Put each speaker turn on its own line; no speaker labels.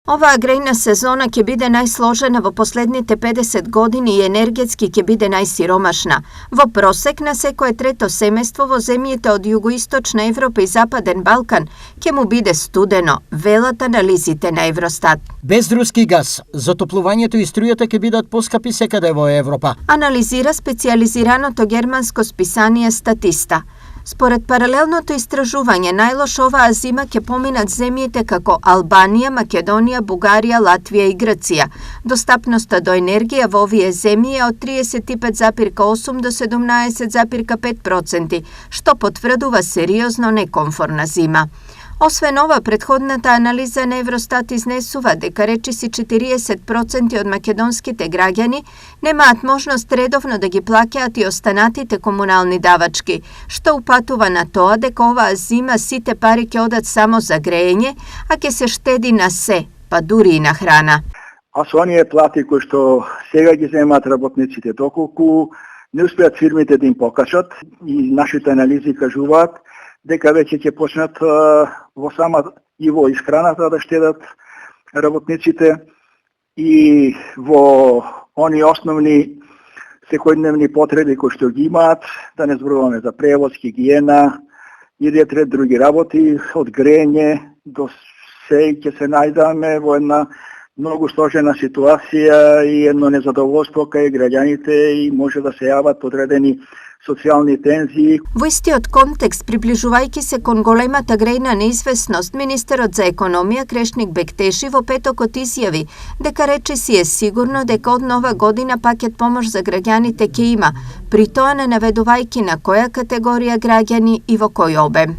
Ova grejna sezona ќе биде најсложена во последните 50 години и енергетски ќе биде најсиромашна. Во просек на секое трето семејство во земјите од југоисточна Европа и Западен Балкан ќе му биде студено, велат анализите на Евростат.
Без руски газ, затоплувањето и струјата ќе бидат поскапи секаде во Европа.
Анализира специјализираното германско списание Статиста. Според паралелното истражување, најлош оваа зима ќе поминат земјите како Албанија, Македонија, Бугарија, Латвија и Грција. Достапноста до енергија во овие земји е од 35,8 до 17,5%, што потврдува сериозно некомфорна зима. Освен ова, предходната анализа на Евростат изнесува дека речиси 40% од македонските граѓани немаат можност редовно да ги плаќаат и останатите комунални давачки, што упатува на тоа дека оваа зима сите пари ќе одат само за грејење, а ќе се штеди на се, па дури и на храна.
А со оние плати кои што сега ги земаат работниците, доколку не успеат фирмите да им покажат, и нашите анализи кажуваат дека веќе ќе почнат во сама и во исхраната да штедат работниците и во они основни секојдневни потреби кои што ги имаат, да не зборуваме за превоз, хигиена и ред други работи, од грење до се ќе се најдаме во една многу сложена ситуација и едно незадоволство кај граѓаните и може да се јават одредени социјални тензии.
Во истиот контекст, приближувајќи се кон големата грејна неизвестност, министерот за економија Крешник Бектеши во петокот изјави дека речиси е сигурно дека од нова година пакет помош за граѓаните ќе има, при тоа не наведувајќи на која категорија граѓани и во кој обем.